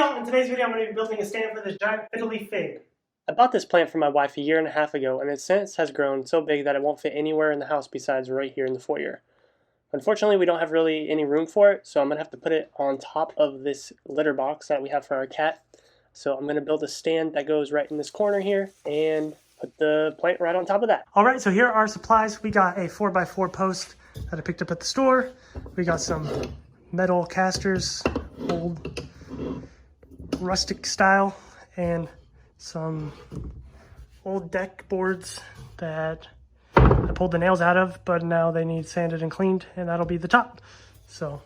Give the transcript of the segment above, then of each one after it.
y'all, in today's video I'm going to be building a stand for this giant fiddly fig. I bought this plant for my wife a year and a half ago, and it since has grown so big that it won't fit anywhere in the house besides right here in the foyer. Unfortunately, we don't have really any room for it, so I'm going to have to put it on top of this litter box that we have for our cat. So I'm going to build a stand that goes right in this corner here and put the plant right on top of that. Alright, so here are our supplies. We got a 4x4 post that I picked up at the store. We got some metal casters, old rustic style, and some old deck boards that I pulled the nails out of, but now they need sanded and cleaned, and that'll be the top. So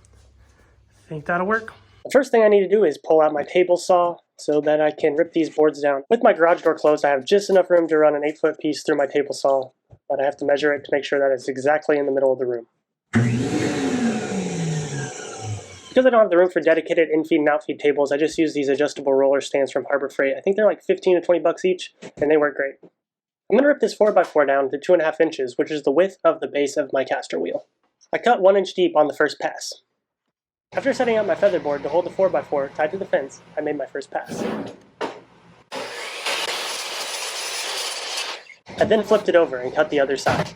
I think that'll work. The first thing I need to do is pull out my table saw so that I can rip these boards down. With my garage door closed, I have just enough room to run an 8-foot piece through my table saw, but I have to measure it to make sure that it's exactly in the middle of the room. Because I don't have the room for dedicated in-feed and out-feed tables, I just use these adjustable roller stands from Harbor Freight. I think they're like 15 to 20 bucks each, and they work great. I'm going to rip this 4x4 down to 2.5 inches, which is the width of the base of my caster wheel. I cut 1 inch deep on the first pass. After setting up my feather board to hold the 4x4 tied to the fence, I made my first pass. I then flipped it over and cut the other side.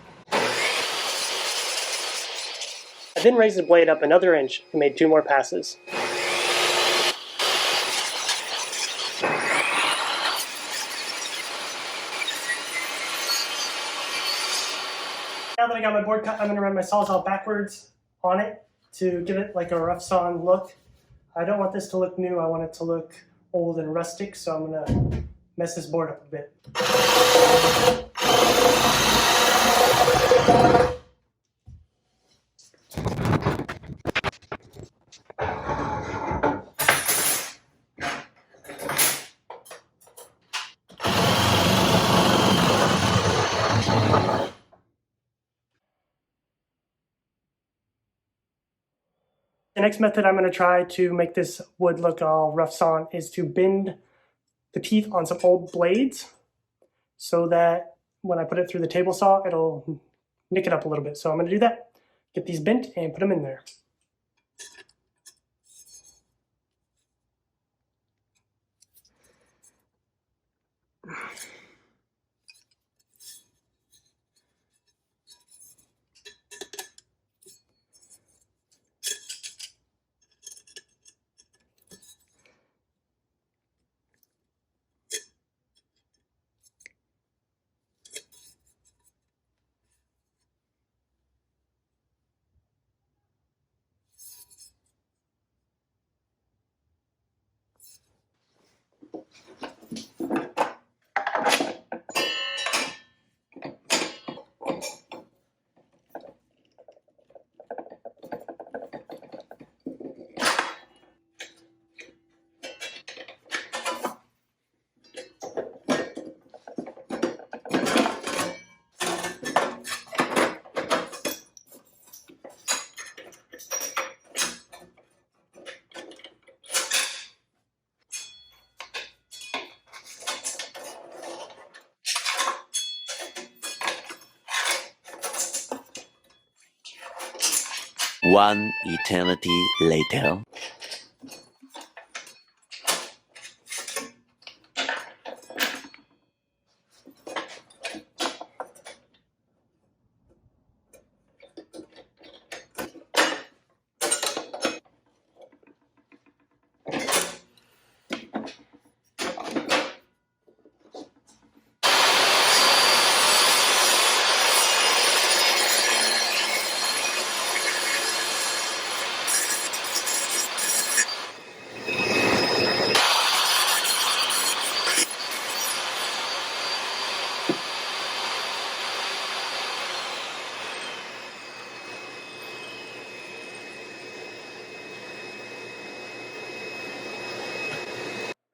I then raised the blade up another inch and made 2 more passes. Now that I got my board cut, I'm going to run my sawzall backwards on it to give it like a rough sawn look. I don't want this to look new, I want it to look old and rustic, so I'm going to mess this board up a bit. The next method I'm going to try to make this wood look all rough sawn is to bend the teeth on some old blades so that when I put it through the table saw, it'll nick it up a little bit. So I'm going to do that. Get these bent and put them in there. One eternity later.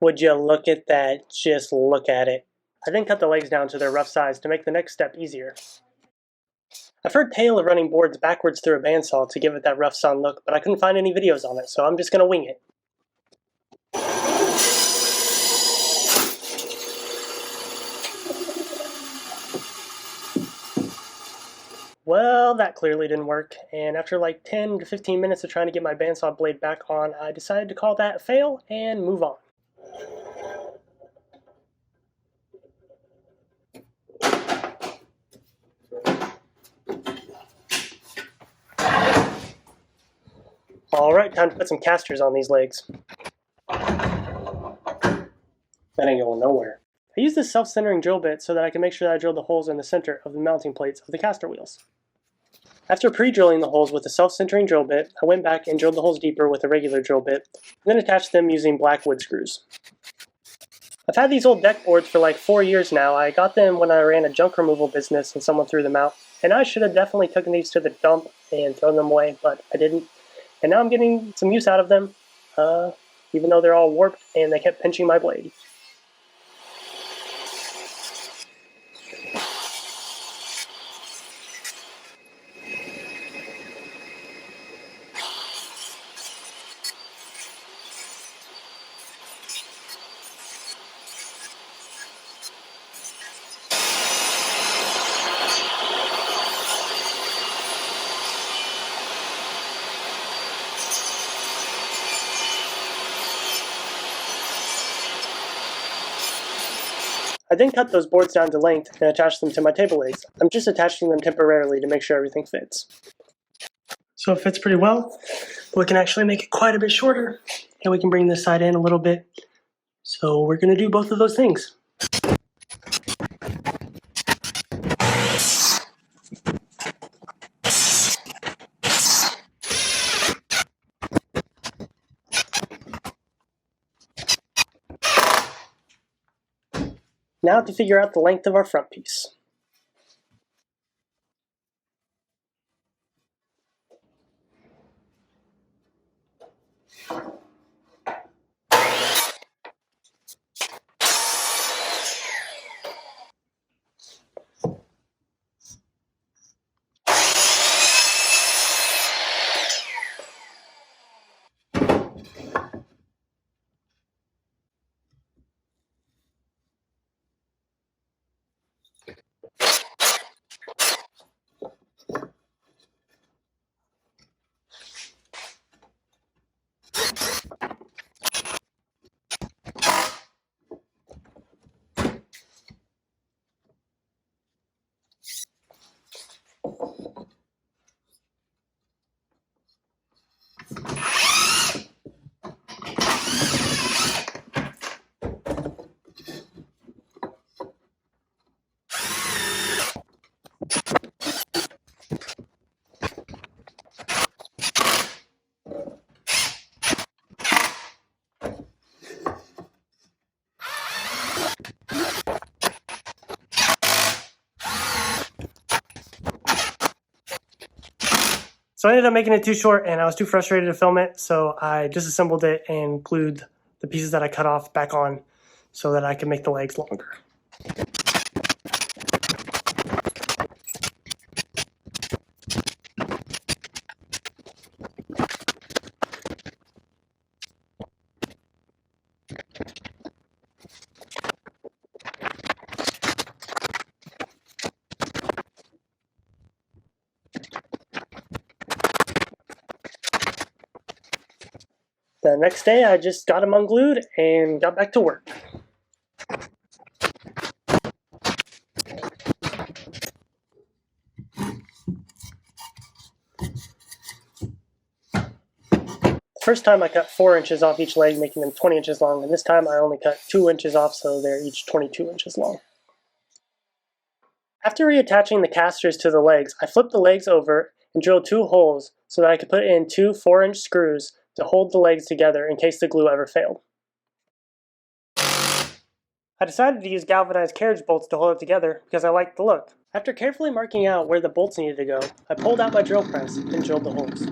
Would you look at that? Just look at it. I then cut the legs down to their rough size to make the next step easier. I've heard tale of running boards backwards through a bandsaw to give it that rough sawn look, but I couldn't find any videos on it, so I'm just going to wing it. Well, Well, that clearly didn't work, and after like 10 to 15 minutes of trying to get my bandsaw blade back on, I decided to call that a fail and move on. Alright, time to put some casters on these legs. That ain't going nowhere. I use this self-centering drill bit so that I can make sure that I drill the holes in the center of the mounting plates of the caster wheels. After pre-drilling the holes with the self-centering drill bit, I went back and drilled the holes deeper with a regular drill bit, and then attached them using black wood screws. I've had these old deck boards for like 4 years now. I got them when I ran a junk removal business and someone threw them out, and I should have definitely taken these to the dump and thrown them away, but I didn't. And now I'm getting some use out of them, even though they're all warped and they kept pinching my blade. I then cut those boards down to length and attached them to my table legs. I'm just attaching them temporarily to make sure everything fits. So it fits pretty well, but we can actually make it quite a bit shorter, and we can bring this side in a little bit. So we're going to do both of those things. Now to figure out the length of our front piece. So I ended up making it too short and I was too frustrated to film it, so I disassembled it and glued the pieces that I cut off back on so that I could make the legs longer. The next day I just got them unglued and got back to work. First time I cut 4 inches off each leg, making them 20 inches long, and this time I only cut 2 inches off, so they're each 22 inches long. After reattaching the casters to the legs, I flipped the legs over and drilled 2 holes so that I could put in 2 4-inch screws to hold the legs together in case the glue ever failed. I decided to use galvanized carriage bolts to hold it together because I liked the look. After carefully marking out where the bolts needed to go, I pulled out my drill press and drilled the holes.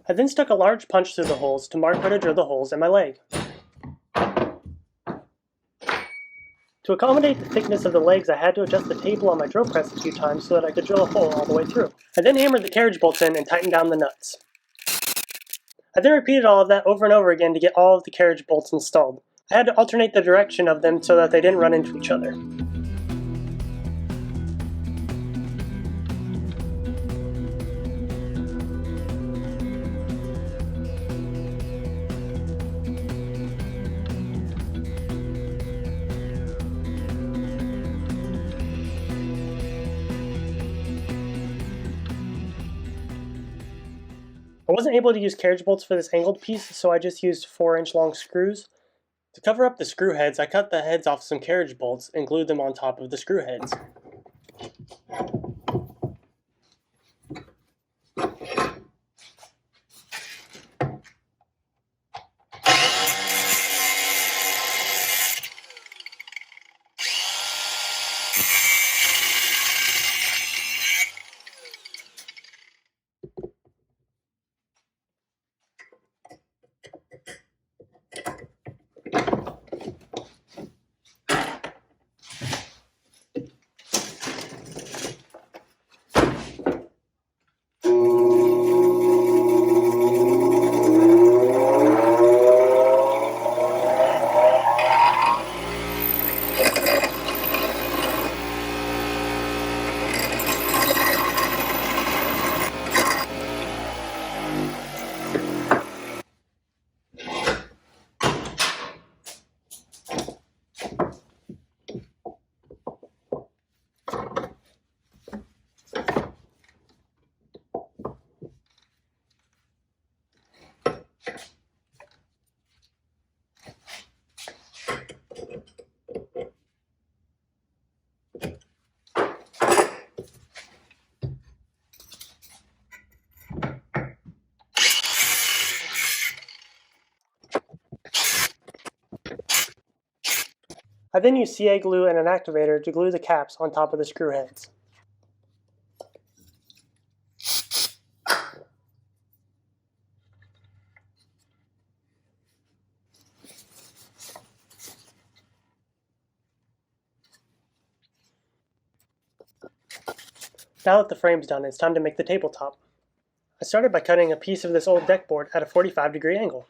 I then stuck a large punch through the holes to mark where to drill the holes in my leg. To accommodate the thickness of the legs, I had to adjust the table on my drill press a few times so that I could drill a hole all the way through. I then hammered the carriage bolts in and tightened down the nuts. I then repeated all of that over and over again to get all of the carriage bolts installed. I had to alternate the direction of them so that they didn't run into each other. I wasn't able to use carriage bolts for this angled piece, so I just used 4-inch long screws. To cover up the screw heads, I cut the heads off some carriage bolts and glued them on top of the screw heads. I then used CA glue and an activator to glue the caps on top of the screw heads. Now that the frame's done, it's time to make the tabletop. I started by cutting a piece of this old deck board at a 45-degree angle.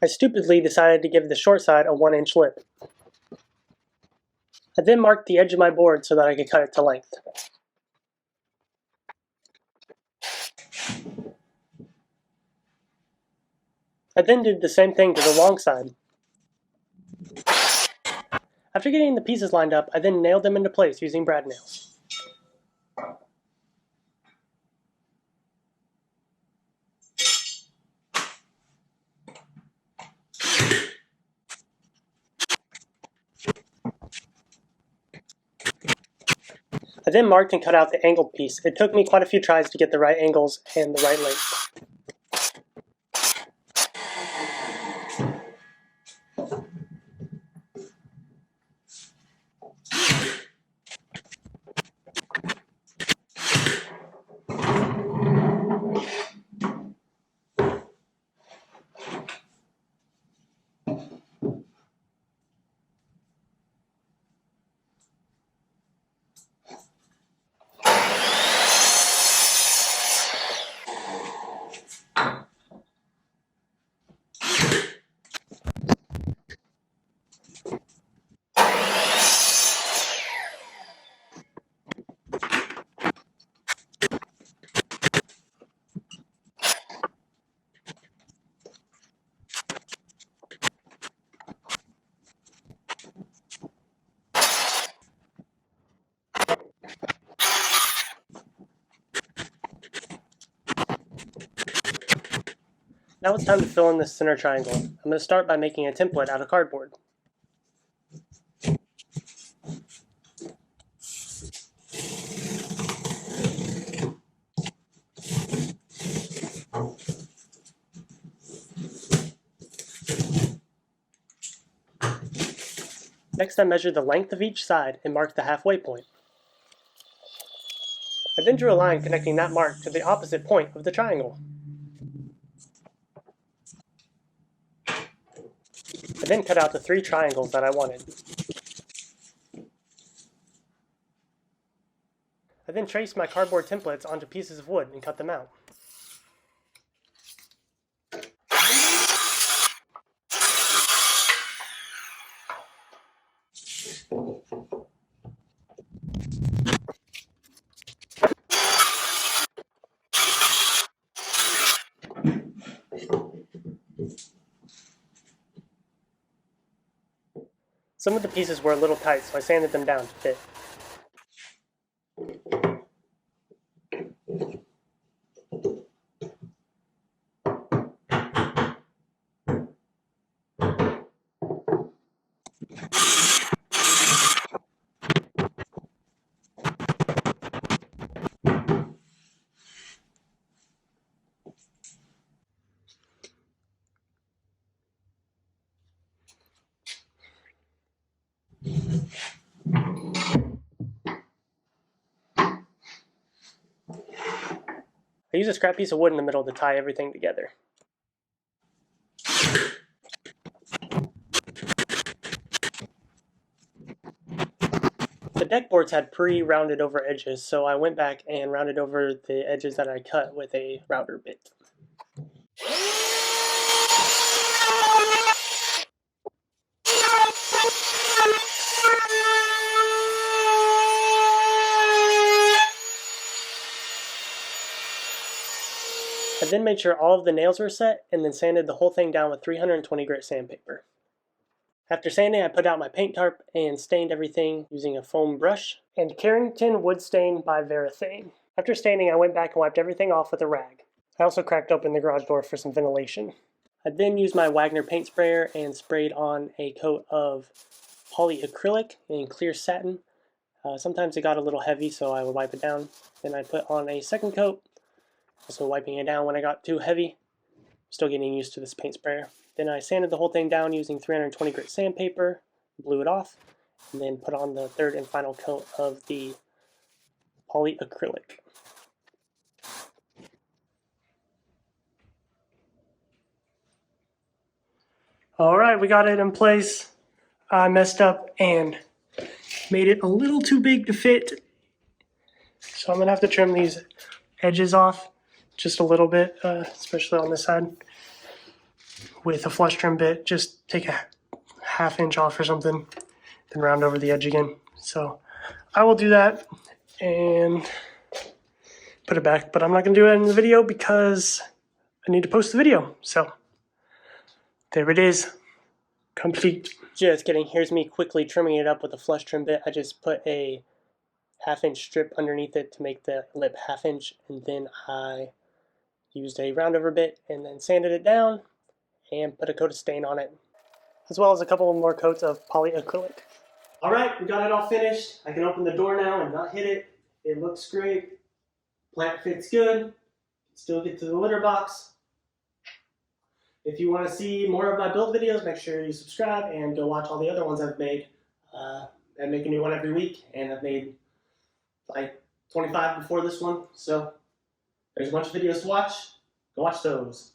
I stupidly decided to give the short side a 1-inch lip. I then marked the edge of my board so that I could cut it to length. I then did the same thing to the long side. After getting the pieces lined up, I then nailed them into place using brad nails. I then marked and cut out the angled piece. It took me quite a few tries to get the right angles and the right length. Now it's time to fill in this center triangle. I'm going to start by making a template out of cardboard. Next, I measured the length of each side and marked the halfway point. I then drew a line connecting that mark to the opposite point of the triangle. I then cut out the 3 triangles that I wanted. traced my cardboard templates onto pieces of wood and cut them out. Some of the pieces were a little tight, so I sanded them down to fit. I used a scrap piece of wood in the middle to tie everything together. The deck boards had pre-rounded over edges, so I went back and rounded over the edges that I cut with a router bit. I then made sure all of the nails were set and then sanded the whole thing down with 320 grit sandpaper. After sanding, I put out my paint tarp and stained everything using a foam brush and Carrington Wood Stain by Varathane. After staining, I went back and wiped everything off with a rag. I also cracked open the garage door for some ventilation. I then used my Wagner paint sprayer and sprayed on a coat of polyacrylic in clear satin. Sometimes it got a little heavy, so I would wipe it down. Then I put on a second coat, also wiping it down when I got too heavy. Still getting used to this paint sprayer. Then I sanded the whole thing down using 320 grit sandpaper, blew it off, and then put on the third and final coat of the polyacrylic. All right, we got it in place. I messed up and made it a little too big to fit. So I'm gonna have to trim these edges off just a little bit, especially on this side. With a flush trim bit, just take a ½ inch off or something, then round over the edge again. So I will do that and put it back, but I'm not gonna do it in the video because I need to post the video. So there it is, complete. Just kidding, here's me quickly trimming it up with a flush trim bit. I just put a ½ inch strip underneath it to make the lip ½ inch, and then I used a roundover bit and then sanded it down and put a coat of stain on it, as well as a couple more coats of polyacrylic. All right, we got it all finished. I can open the door now and not hit it. It looks great. Plant fits good. Still get to the litter box. If you want to see more of my build videos, make sure you subscribe and go watch all the other ones I've made. I make a new one every week, and I've made like 25 before this one. So there's a bunch of videos to watch. Go watch those.